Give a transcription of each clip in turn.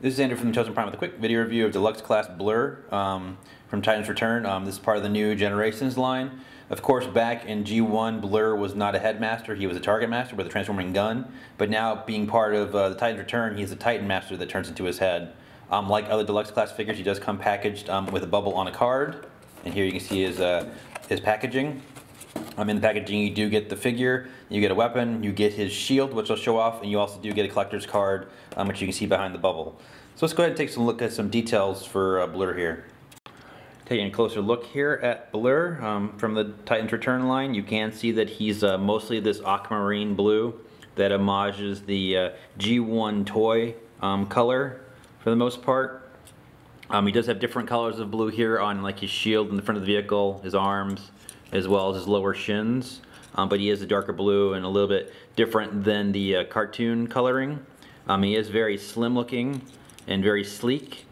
This is Andrew from the Chosen Prime with a quick video review of Deluxe Class Blurr from Titans Return. This is part of the new Generations line. Of course, back in G1, Blurr was not a Headmaster, he was a Target Master with a transforming gun. But now, being part of the Titans Return, he's a Titan Master that turns into his head. Like other Deluxe Class figures, he does come packaged with a bubble on a card. And here you can see his packaging. In the packaging you do get the figure, you get a weapon, you get his shield, which I'll show off, and you also do get a collector's card, which you can see behind the bubble. So let's go ahead and take a look at some details for Blurr here. Taking a closer look here at Blurr from the Titans Return line, you can see that he's mostly this aquamarine blue that homages the G1 toy color for the most part. He does have different colors of blue here on like his shield in the front of the vehicle, his arms, as well as his lower shins, but he is a darker blue and a little bit different than the cartoon coloring. He is very slim looking and very sleek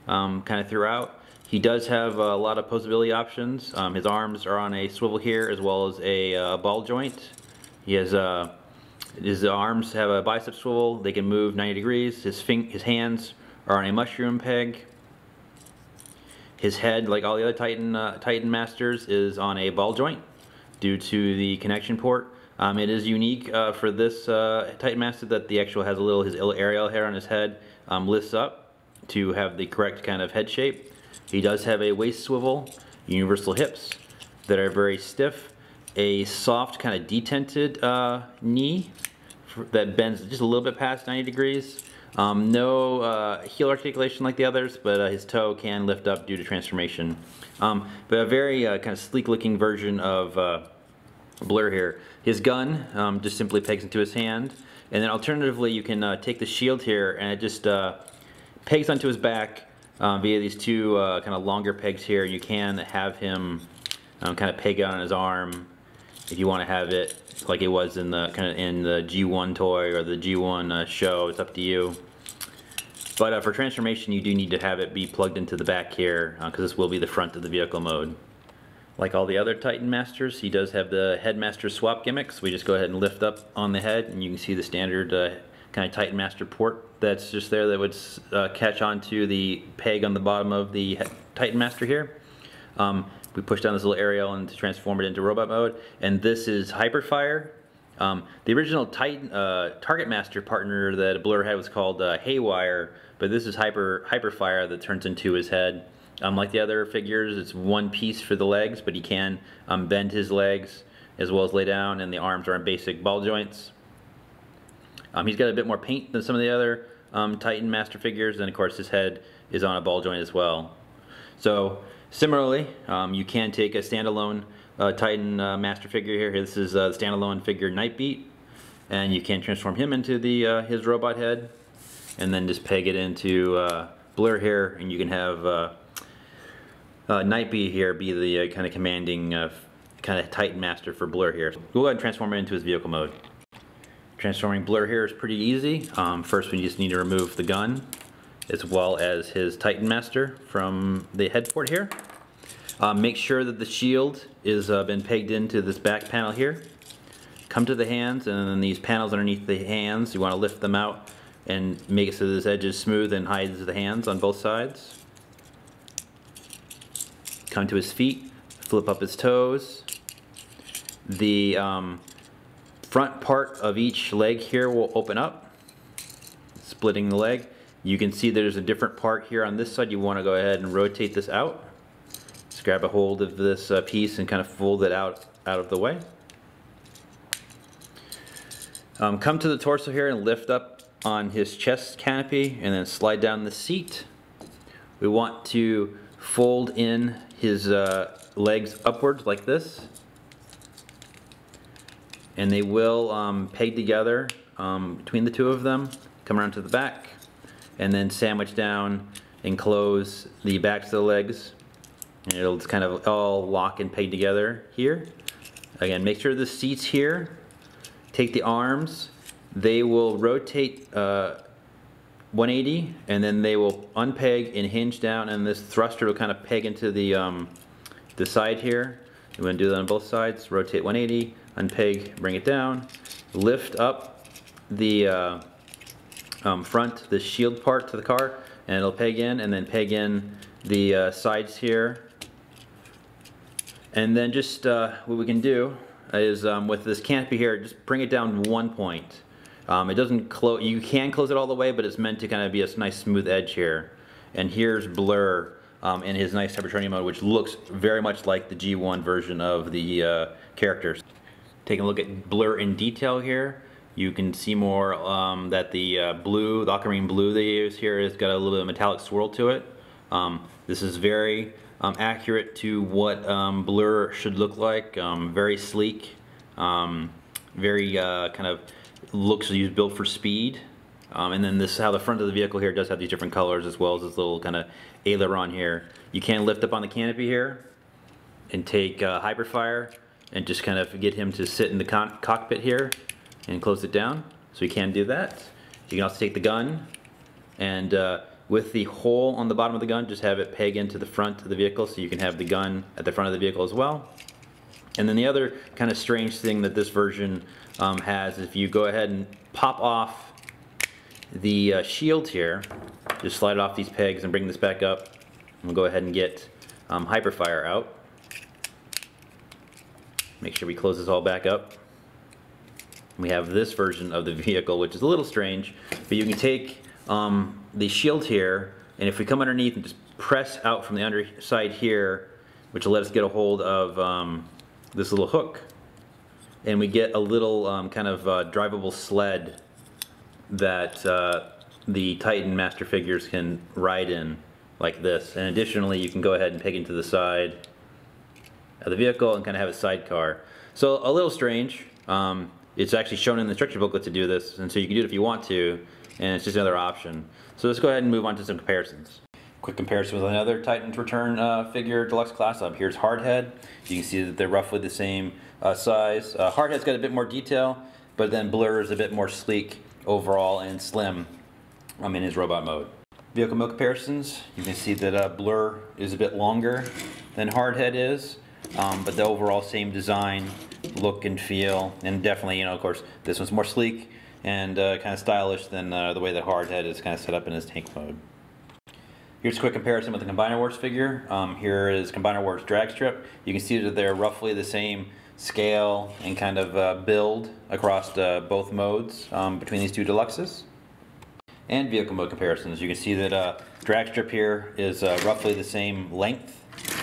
kind of throughout. He does have a lot of posability options. His arms are on a swivel here as well as a ball joint. He has his arms have a bicep swivel, they can move 90 degrees. His hands are on a mushroom peg. His head, like all the other Titan Masters, is on a ball joint due to the connection port. It is unique for this Titan Master that the actual has his aerial hair on his head lifts up to have the correct kind of head shape. He does have a waist swivel, universal hips that are very stiff, a soft kind of detented knee that bends just a little bit past 90 degrees. No heel articulation like the others, but his toe can lift up due to transformation. But a very kind of sleek looking version of Blurr here. His gun just simply pegs into his hand, and then alternatively you can take the shield here and it just pegs onto his back via these two kind of longer pegs here. You can have him kind of peg on his arm if you want to have it like it was in the G1 toy or the G1 show. It's up to you. But for transformation, you do need to have it be plugged into the back here because this will be the front of the vehicle mode. Like all the other Titan Masters, he does have the Headmaster swap gimmicks. We just go ahead and lift up on the head, and you can see the standard kind of Titan Master port that's just there that would catch onto the peg on the bottom of the Titan Master here. We push down this little aerial and to transform it into robot mode, and this is Hyperfire. The original Titan Target Master partner that Blurr had was called Haywire, but this is Hyperfire that turns into his head. Like the other figures, it's one piece for the legs, but he can bend his legs as well as lay down, and the arms are in basic ball joints. He's got a bit more paint than some of the other Titan Master figures, and of course his head is on a ball joint as well. So similarly, you can take a standalone Titan Master figure here. This is the standalone figure Nightbeat, and you can transform him into the his robot head, and then just peg it into Blurr here, and you can have Nightbeat here be the kind of commanding kind of Titan Master for Blurr here. We'll go ahead and transform it into his vehicle mode. Transforming Blurr here is pretty easy. First we just need to remove the gun as well as his Titan Master from the head port here. Make sure that the shield is been pegged into this back panel here. Come to the hands, and then these panels underneath the hands, you want to lift them out and make it so this edge is smooth and hides the hands on both sides. Come to his feet, flip up his toes. The front part of each leg here will open up, splitting the leg. You can see there's a different part here on this side. You want to go ahead and rotate this out. Just grab a hold of this piece and kind of fold it out of the way. Come to the torso here and lift up on his chest canopy and then slide down the seat. We want to fold in his legs upwards like this, and they will peg together between the two of them. Come around to the back and then sandwich down and close the backs of the legs, and it'll just kind of all lock and peg together here. Again, make sure the seat's here. Take the arms, they will rotate 180, and then they will unpeg and hinge down, and this thruster will kind of peg into the side here. We're going to do that on both sides. Rotate 180, unpeg, bring it down, lift up the front, the shield part to the car, and it'll peg in, and then peg in the sides here. And then just what we can do is with this canopy here, just bring it down 1 point. It doesn't close. You can close it all the way, but it's meant to kind of be a nice smooth edge here. And here's Blurr in his nice Cybertronian mode, which looks very much like the G1 version of the characters. Taking a look at Blurr in detail here, you can see more that the blue, the aquamarine blue they use here has got a little bit of metallic swirl to it. This is very accurate to what Blurr should look like. Very sleek, very kind of looks like he's built for speed. And then this is how the front of the vehicle here does have these different colors, as well as this little kind of aileron here. You can lift up on the canopy here and take Hyperfire and just kind of get him to sit in the cockpit here and close it down. So you can do that. You can also take the gun and with the hole on the bottom of the gun, just have it peg into the front of the vehicle, so you can have the gun at the front of the vehicle as well. And then the other kind of strange thing that this version has is if you go ahead and pop off the shield here, just slide off these pegs and bring this back up. We'll go ahead and get Hyperfire out. Make sure we close this all back up. We have this version of the vehicle, which is a little strange, but you can take the shield here, and if we come underneath and just press out from the underside here, which will let us get a hold of this little hook, and we get a little kind of drivable sled that the Titan Master figures can ride in, like this. And additionally, you can go ahead and peg into the side of the vehicle and kind of have a sidecar. So a little strange. It's actually shown in the instruction booklet to do this, and so you can do it if you want to, and it's just another option. So let's go ahead and move on to some comparisons. Quick comparison with another Titans Return figure, deluxe class. Here's Hardhead. You can see that they're roughly the same size. Hardhead's got a bit more detail, but then Blurr is a bit more sleek overall and slim in his robot mode. Vehicle mode comparisons. You can see that Blurr is a bit longer than Hardhead is, but the overall same design, look and feel, and definitely, of course, this one's more sleek and kind of stylish than the way that Hardhead is kind of set up in his tank mode. Here's a quick comparison with the Combiner Wars figure. Here is Combiner Wars drag strip. You can see that they're roughly the same scale and kind of build across both modes between these two deluxes. And vehicle mode comparisons. You can see that drag strip here is roughly the same length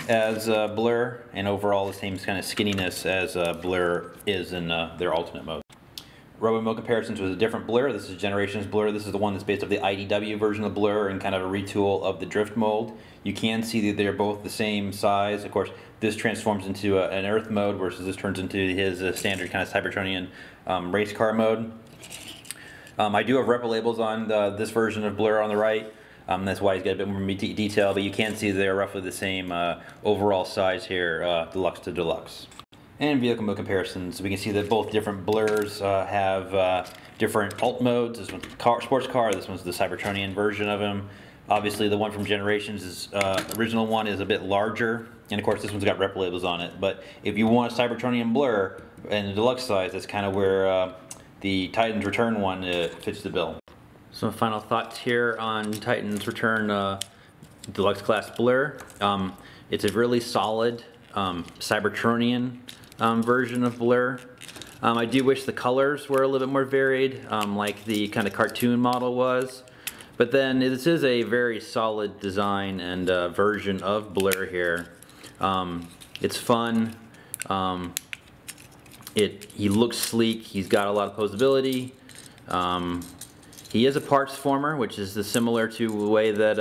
as Blurr, and overall the same kind of skinniness as Blurr is in their alternate mode. Robot mode comparisons with a different Blurr. This is Generations Blurr. This is the one that's based off the IDW version of Blurr and kind of a retool of the drift mold. You can see that they're both the same size. Of course, this transforms into an Earth mode versus this turns into his standard kind of Cybertronian race car mode. I do have rep labels on this version of Blurr on the right. That's why he's got a bit more detail, but you can see they're roughly the same overall size here, deluxe to deluxe. And vehicle mode comparisons. We can see that both different Blurrs have different alt modes. This one's sports car, this one's the Cybertronian version of him. Obviously the one from Generations, is original one is a bit larger, and of course this one's got rep labels on it. But if you want a Cybertronian Blurr in the deluxe size, that's kind of where the Titans Return one fits the bill. Some final thoughts here on Titans Return deluxe class Blurr. It's a really solid Cybertronian version of Blurr. I do wish the colors were a little bit more varied, like the kind of cartoon model was. But then this is a very solid design and version of Blurr here. It's fun. He looks sleek. He's got a lot of posability. He is a parts former, which is similar to the way that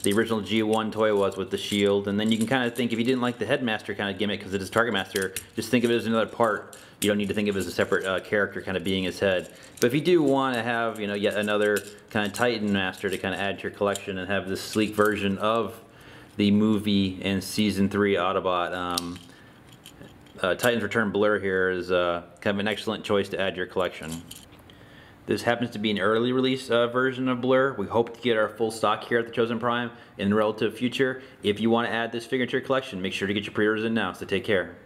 the original G1 toy was with the shield. And then you can kind of think, if you didn't like the Headmaster kind of gimmick because it is Target Master, just think of it as another part. You don't need to think of it as a separate character kind of being his head. But if you do want to have, yet another kind of Titan Master to kind of add to your collection and have this sleek version of the movie and Season 3 Autobot, Titans Return Blurr here is kind of an excellent choice to add to your collection. This happens to be an early release version of Blurr. We hope to get our full stock here at the Chosen Prime in the relative future. If you want to add this figure to your collection, make sure to get your pre-orders in now, so take care.